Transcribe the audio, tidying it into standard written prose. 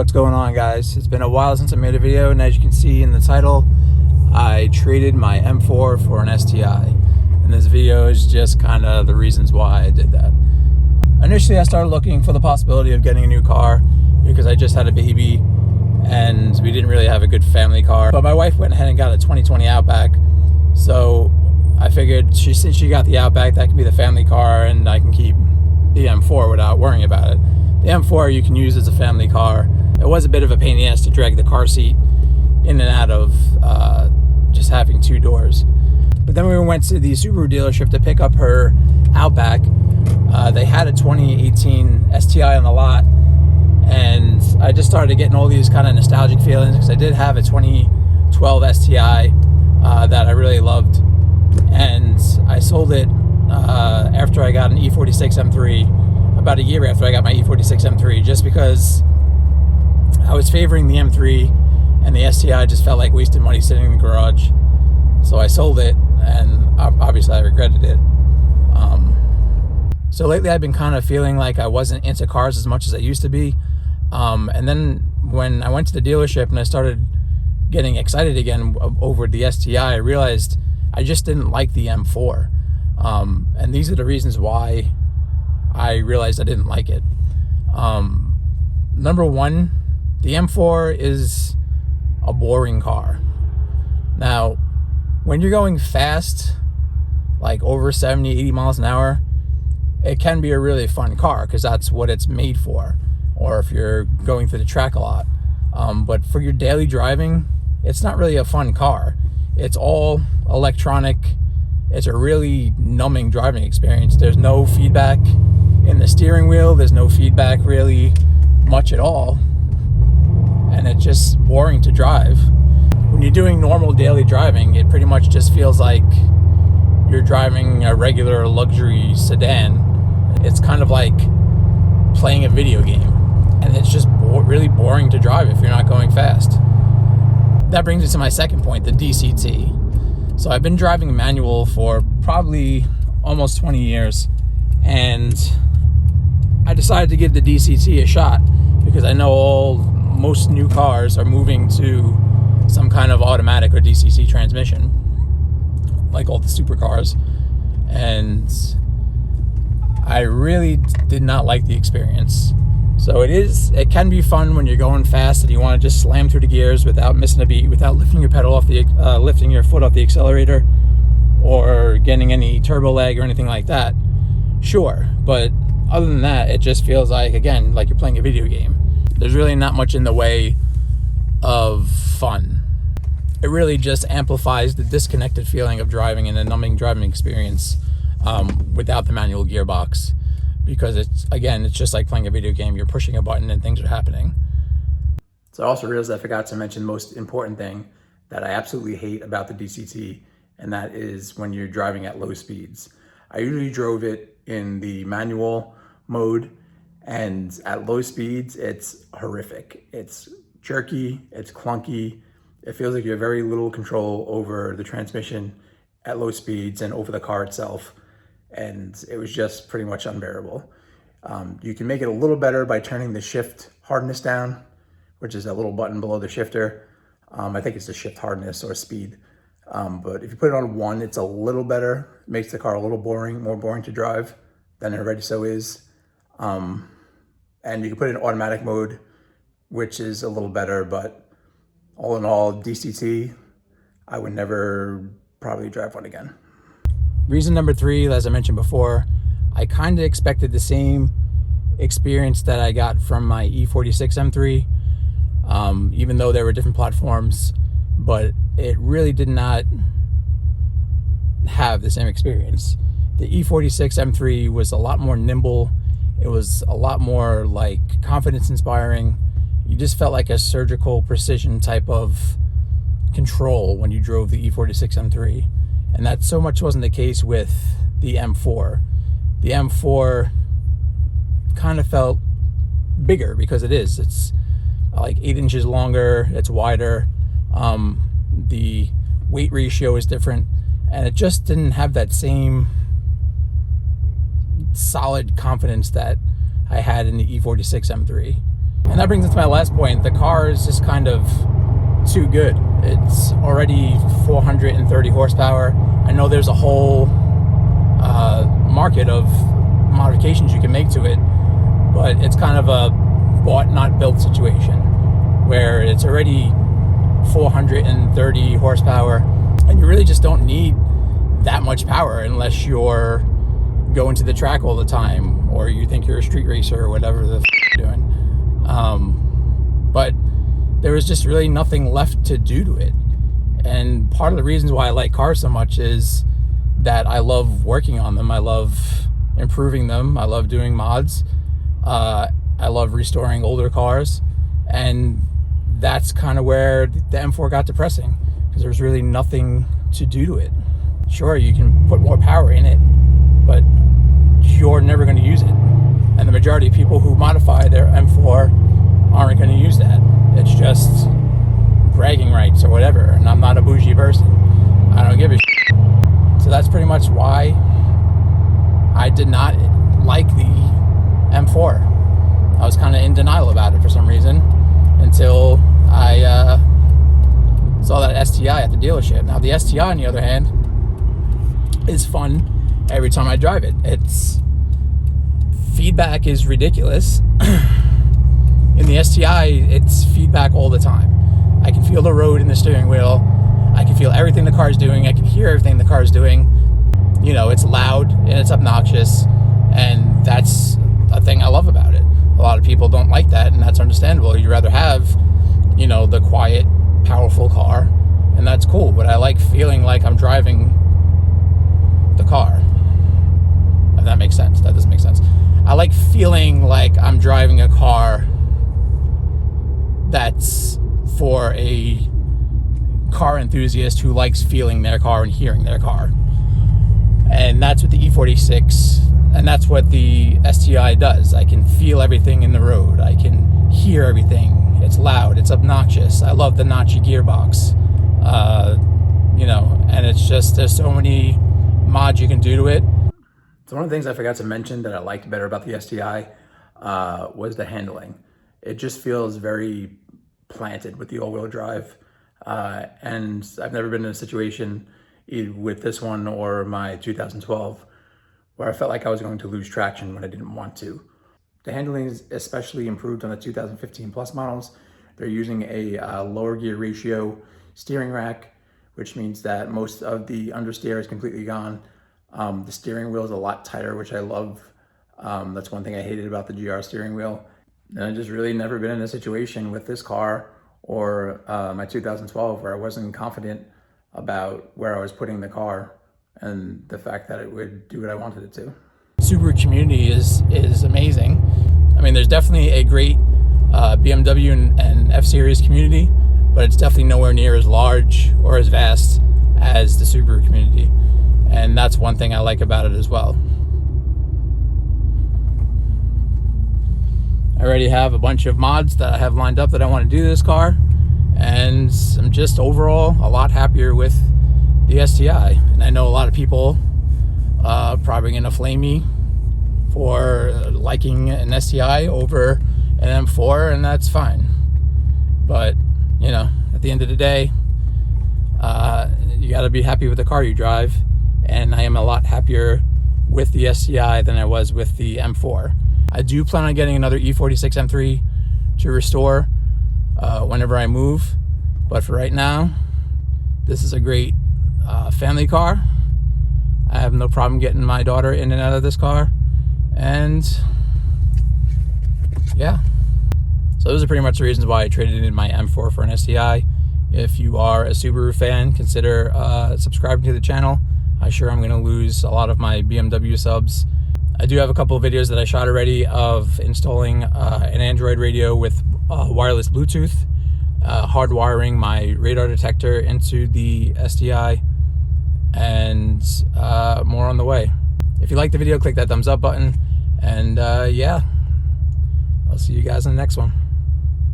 What's going on, guys? It's been a while since I made a video, and as you can see in the title, I traded my M4 for an STI, and this video is just kind of the reasons why I did that. Initially, I started looking for the possibility of getting a new car because I just had a baby and we didn't really have a good family car, but my wife went ahead and got a 2020 Outback, so I figured since she got the Outback, that can be the family car and I can keep the M4 without worrying about it. The M4 you can use as a family car. It was a bit of a pain in the ass to drag the car seat in and out of just having two doors. But then we went to the Subaru dealership to pick up her Outback. They had a 2018 STI on the lot, and I just started getting all these kind of nostalgic feelings because I did have a 2012 STI that I really loved, and I sold it after I got an E46 M3, about a year after I got my E46 M3, just because I was favoring the M3 and the STI just felt like wasting money sitting in the garage. So I sold it, and obviously I regretted it. So lately I've been kind of feeling like I wasn't into cars as much as I used to be. And then when I went to the dealership and I started getting excited again over the STI, I realized I just didn't like the M4. And these are the reasons why I realized I didn't like it. Number one, the M4 is a boring car. Now, when you're going fast, like over 70, 80 miles an hour, it can be a really fun car because that's what it's made for, or if you're going through the track a lot. But for your daily driving, it's not really a fun car. It's all electronic. It's a really numbing driving experience. There's no feedback in the steering wheel. There's no feedback really much at all. And it's just boring to drive. When you're doing normal daily driving, it pretty much just feels like you're driving a regular luxury sedan. It's kind of like playing a video game. And it's just really boring to drive if you're not going fast. That brings me to my second point, the DCT. So I've been driving manual for probably almost 20 years, and I decided to give the DCT a shot because I know most new cars are moving to some kind of automatic or DCT transmission, like all the supercars, and I really did not like the experience. So it can be fun when you're going fast and you want to just slam through the gears without missing a beat, without lifting your pedal off the lifting your foot off the accelerator or getting any turbo lag or anything like that. Sure, but other than that, it just feels like, again, like you're playing a video game. There's really not much in the way of fun. It really just amplifies the disconnected feeling of driving and a numbing driving experience without the manual gearbox. Because it's just like playing a video game. You're pushing a button and things are happening. So I also realized I forgot to mention the most important thing that I absolutely hate about the DCT, and that is when you're driving at low speeds. I usually drove it in the manual mode, and at low speeds, it's horrific. It's jerky, it's clunky. It feels like you have very little control over the transmission at low speeds and over the car itself. And it was just pretty much unbearable. You can make it a little better by turning the shift hardness down, which is a little button below the shifter. I think it's the shift hardness or speed. But if you put it on 1, it's a little better. It makes the car a little more boring to drive than it already so is. And you can put it in automatic mode, which is a little better, but all in all, DCT, I would never probably drive one again. Reason number 3, as I mentioned before, I kind of expected the same experience that I got from my E46 M3, even though there were different platforms, but it really did not have the same experience. The E46 M3 was a lot more nimble. It was a lot more like confidence inspiring. You just felt like a surgical precision type of control when you drove the E46 M3. And that so much wasn't the case with the M4. The M4 kind of felt bigger because it is. It's like 8 inches longer, it's wider. The weight ratio is different, and it just didn't have that same solid confidence that I had in the E46 M3. And that brings us to my last point. The car is just kind of too good. It's already 430 horsepower. I know there's a whole market of modifications you can make to it, but it's kind of a bought not built situation where it's already 430 horsepower, and you really just don't need that much power unless you're going to the track all the time, or you think you're a street racer or whatever the you're doing. But there was just really nothing left to do to it. And part of the reasons why I like cars so much is that I love working on them. I love improving them. I love doing mods. I love restoring older cars. And that's kind of where the M4 got depressing, because there's really nothing to do to it. Sure, you can put more power in it, but you're never going to use it. And the majority of people who modify their M4 aren't going to use that. It's just bragging rights or whatever, and I'm not a bougie person. I don't give a shit. So that's pretty much why I did not like the M4. I was kind of in denial about it for some reason until I saw that STI at the dealership. Now the STI, on the other hand, is fun every time I drive it. Its feedback is ridiculous. In the STI, it's feedback all the time. I can feel the road in the steering wheel. I can feel everything the car's doing. I can hear everything the car's doing. You know, it's loud and it's obnoxious, and that's a thing I love about it. A lot of people don't like that, and that's understandable. You'd rather have, you know, the quiet, powerful car, and that's cool. But I like feeling like I'm driving the car. If that makes sense. That doesn't make sense. I like feeling like I'm driving a car that's for a car enthusiast who likes feeling their car and hearing their car. And that's what the E46 and that's what the STI does. I can feel everything in the road. I can hear everything. It's loud. It's obnoxious. I love the notchy gearbox. You know, and it's just, there's so many mods you can do to it. So one of the things I forgot to mention that I liked better about the STI was the handling. It just feels very planted with the all-wheel drive. And I've never been in a situation either with this one or my 2012 where I felt like I was going to lose traction when I didn't want to. The handling is especially improved on the 2015 Plus models. They're using a lower gear ratio steering rack, which means that most of the understeer is completely gone. The steering wheel is a lot tighter, which I love. That's one thing I hated about the GR steering wheel. And I've just really never been in a situation with this car or my 2012 where I wasn't confident about where I was putting the car and the fact that it would do what I wanted it to. Subaru community is amazing. I mean, there's definitely a great BMW and F-Series community, but it's definitely nowhere near as large or as vast as the Subaru community. And that's one thing I like about it as well. I already have a bunch of mods that I have lined up that I want to do to this car, and I'm just overall a lot happier with the STI. And I know a lot of people probably gonna flame me for liking an STI over an M4, and that's fine. But you know, at the end of the day, you got to be happy with the car you drive, and I am a lot happier with the STI than I was with the M4. I do plan on getting another E46 M3 to restore whenever I move, but for right now, this is a great family car. I have no problem getting my daughter in and out of this car, and yeah. So those are pretty much the reasons why I traded in my M4 for an STI. If you are a Subaru fan, consider subscribing to the channel. I'm sure I'm going to lose a lot of my BMW subs. I do have a couple of videos that I shot already of installing an Android radio with wireless Bluetooth, hardwiring my radar detector into the STI, and more on the way. If you like the video, click that thumbs up button, and yeah, I'll see you guys in the next one.